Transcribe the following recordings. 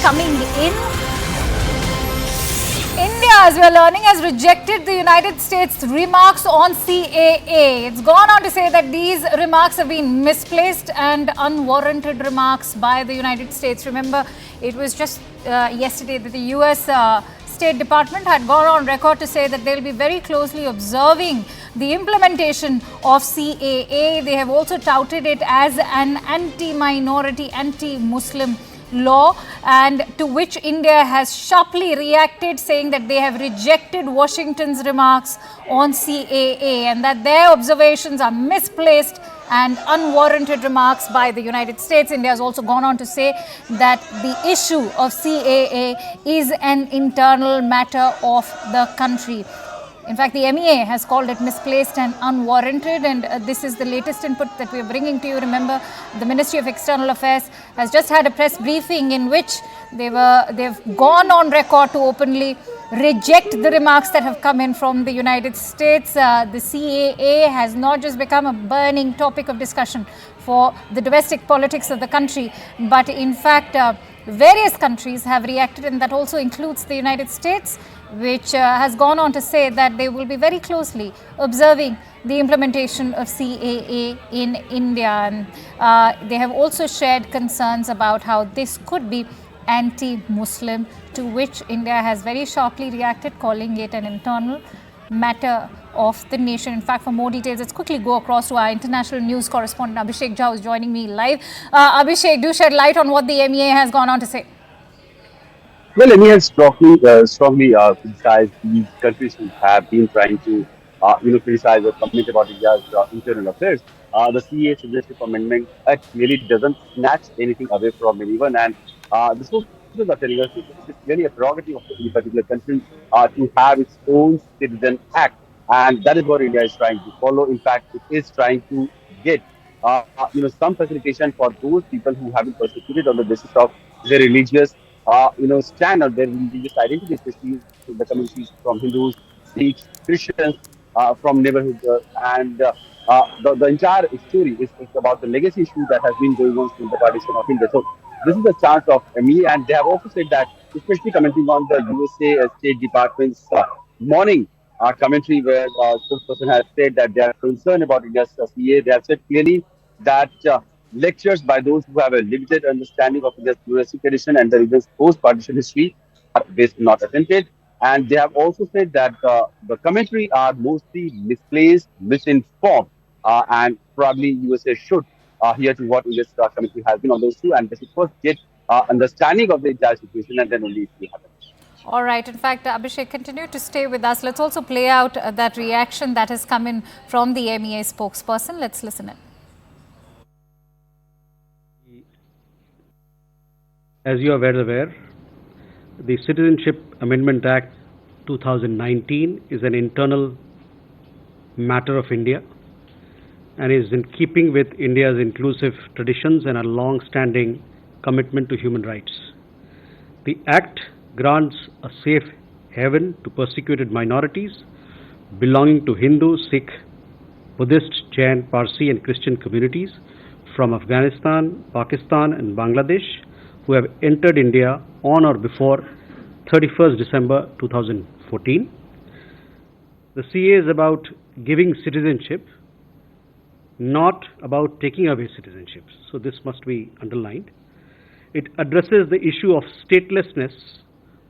coming in. India, as we are learning, has rejected the United States' remarks on CAA. It's gone on to say that these remarks have been misplaced and unwarranted remarks by the United States. Remember, it was just yesterday that the US State Department had gone on record to say that they'll be very closely observing the implementation of CAA. They have also touted it as an anti-minority, anti-Muslim law, and to which India has sharply reacted, saying that they have rejected Washington's remarks on CAA and that their observations are misplaced and unwarranted remarks by the United States. India has also gone on to say that the issue of CAA is an internal matter of the country. In fact, the MEA has called it misplaced and unwarranted, and this is the latest input that we are bringing to you. Remember, the Ministry of External Affairs has just had a press briefing in which they've gone on record to openly reject the remarks that have come in from the United States. The CAA has not just become a burning topic of discussion for the domestic politics of the country, but in fact, various countries have reacted, and that also includes the United States, which has gone on to say that they will be very closely observing the implementation of CAA in India. And they have also shared concerns about how this could be anti-Muslim, to which India has very sharply reacted, calling it an internal matter of the nation. In fact, for more details, let's quickly go across to our international news correspondent Abhishek Jha, who's joining me live. Abhishek, do shed light on what the MEA has gone on to say. Well, MEA has strongly criticized these countries who have been trying to, criticize or comment about India's internal affairs. The CAA Citizenship Amendment Act really doesn't snatch anything away from anyone, and the sources are telling us it is really a prerogative of any particular country to have its own citizen act, and that is what India is trying to follow. In fact, it is trying to get, some facilitation for those people who have been persecuted on the basis of their religious stand on their religious identity, especially the communities from Hindus, Sikhs, Christians, from neighborhoods, and the entire story is about the legacy issue that has been going on since the partition of India. So this is the chance of me, and they have also said that, especially commenting on the USA State Department's morning commentary, where spokesperson has said that they are concerned about India's CA. They have said clearly that lectures by those who have a limited understanding of India's pluralistic tradition and the region's post-partition history are based not attempted. And they have also said that the commentary are mostly misplaced, misinformed, and probably USA should hear to what India's commentary has been on those two, and they should first get understanding of the entire situation, and then only it will happen. All right. In fact, Abhishek, continue to stay with us. Let's also play out that reaction that has come in from the MEA spokesperson. Let's listen in. As you are well aware, the Citizenship Amendment Act 2019 is an internal matter of India and is in keeping with India's inclusive traditions and a long-standing commitment to human rights. The Act grants a safe haven to persecuted minorities belonging to Hindu, Sikh, Buddhist, Jain, Parsi and Christian communities from Afghanistan, Pakistan and Bangladesh who have entered India on or before 31st December 2014. The CA is about giving citizenship, not about taking away citizenship. So this must be underlined. It addresses the issue of statelessness,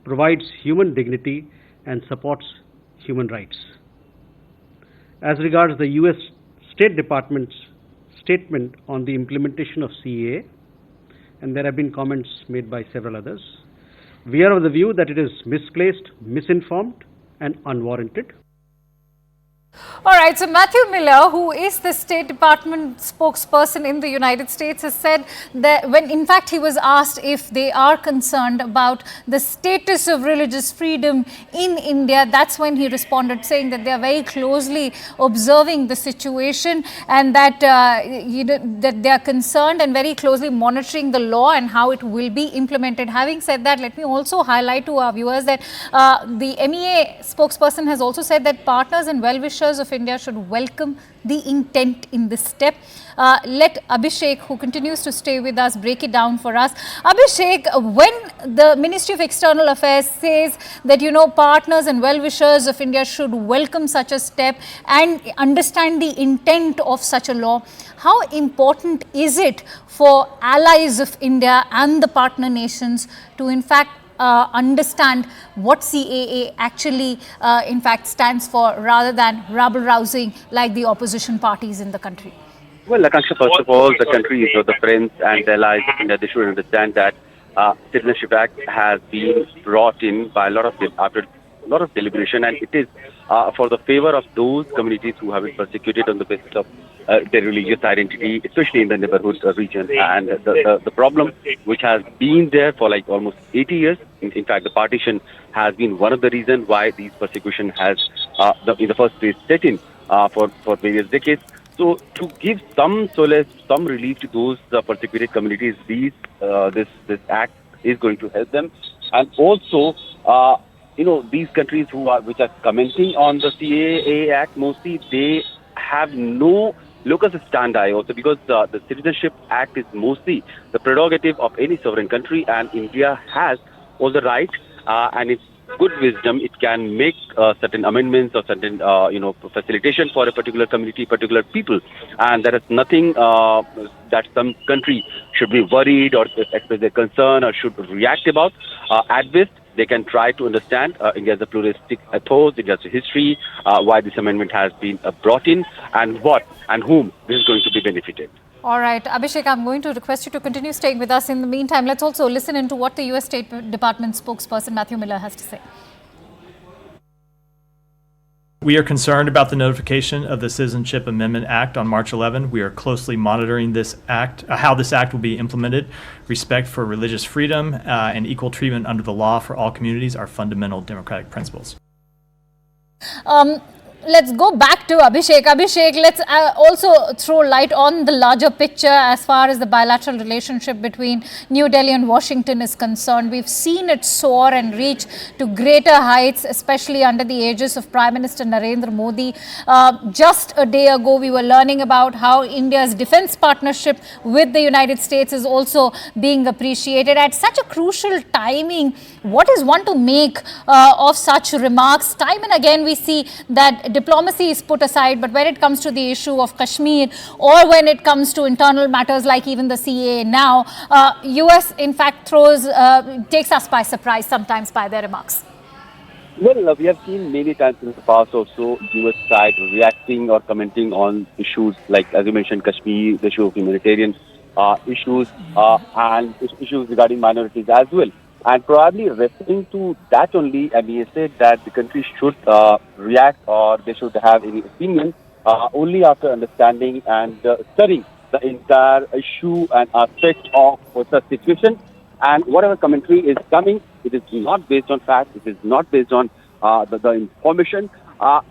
provides human dignity and supports human rights. As regards the US State Department's statement on the implementation of CAA, and there have been comments made by several others, we are of the view that it is misplaced, misinformed and unwarranted. All right, so Matthew Miller, who is the State Department spokesperson in the United States, has said that when in fact he was asked if they are concerned about the status of religious freedom in India, that's when he responded saying that they are very closely observing the situation and that, that they are concerned and very closely monitoring the law and how it will be implemented. Having said that, let me also highlight to our viewers that the MEA spokesperson has also said that partners and well-wishers well-wishers of India should welcome the intent in this step. Let Abhishek, who continues to stay with us, break it down for us. Abhishek, when the Ministry of External Affairs says that, partners and well-wishers of India should welcome such a step and understand the intent of such a law, how important is it for allies of India and the partner nations to, in fact, understand what CAA actually, in fact, stands for, rather than rabble-rousing like the opposition parties in the country? Well, Akansha, first of all, the countries or the friends and the allies of India, they should understand that Citizenship Act has been brought in by after a lot of deliberation, and it is for the favor of those communities who have been persecuted on the basis of their religious identity, especially in the neighborhood region. And the problem which has been there for like almost 80 years, in fact, the partition has been one of the reasons why these persecution has, in the first place, set in for various decades. So to give some solace, some relief to those persecuted communities, this act is going to help them. And also, these countries which are commenting on the CAA Act, mostly they have no locus standi also, because the Citizenship Act is mostly the prerogative of any sovereign country, and India has all the right and its good wisdom, it can make certain amendments or certain facilitation for a particular community, particular people, and there is nothing that some country should be worried or express their concern or should react about. At best, they can try to understand India's pluralistic ethos, India's history, why this amendment has been brought in, and what and whom this is going to be benefited. All right, Abhishek, I'm going to request you to continue staying with us. In the meantime, let's also listen into what the US State Department spokesperson Matthew Miller has to say. We are concerned about the notification of the Citizenship Amendment Act on March 11. We are closely monitoring this act, how this act will be implemented. Respect for religious freedom and equal treatment under the law for all communities are fundamental democratic principles. Let's go back to Abhishek. Abhishek, let's also throw light on the larger picture as far as the bilateral relationship between New Delhi and Washington is concerned. We've seen it soar and reach to greater heights, especially under the aegis of Prime Minister Narendra Modi. Just a day ago, we were learning about how India's defense partnership with the United States is also being appreciated. At such a crucial timing, what is one to make of such remarks? Time and again, we see that diplomacy is put aside, but when it comes to the issue of Kashmir, or when it comes to internal matters like even the CAA now, US in fact takes us by surprise sometimes by their remarks. Well, we have seen many times in the past also US side reacting or commenting on issues like, as you mentioned, Kashmir, the issue of humanitarian issues and issues regarding minorities as well. And probably referring to that only, he said that the country should react or they should have any opinion only after understanding and studying the entire issue and aspect of the situation. And whatever commentary is coming, it is not based on facts, it is not based on the information.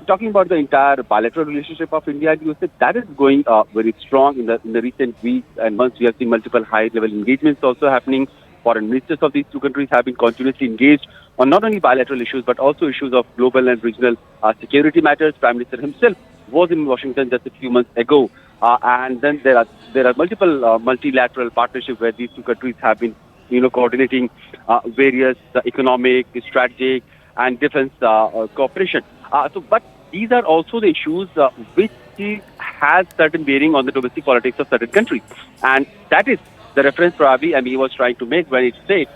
Talking about the entire bilateral relationship of India and USA, that is going very strong in the recent weeks and months. We have seen multiple high-level engagements also happening. Foreign ministers of these two countries have been continuously engaged on not only bilateral issues but also issues of global and regional security matters. Prime Minister himself was in Washington just a few months ago, and then there are multiple multilateral partnerships where these two countries have been coordinating various economic, strategic, and defense cooperation. But these are also the issues which has certain bearing on the domestic politics of certain countries, and that is the reference probably he was trying to make when he said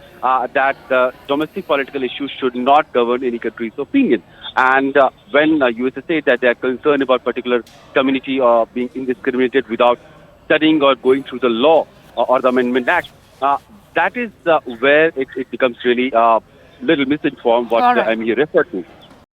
that the domestic political issues should not govern any country's opinion. And when USA said that they are concerned about particular community or being indiscriminated without studying or going through the law or the Amendment Act, that is where it becomes really little misinformed what he referred to.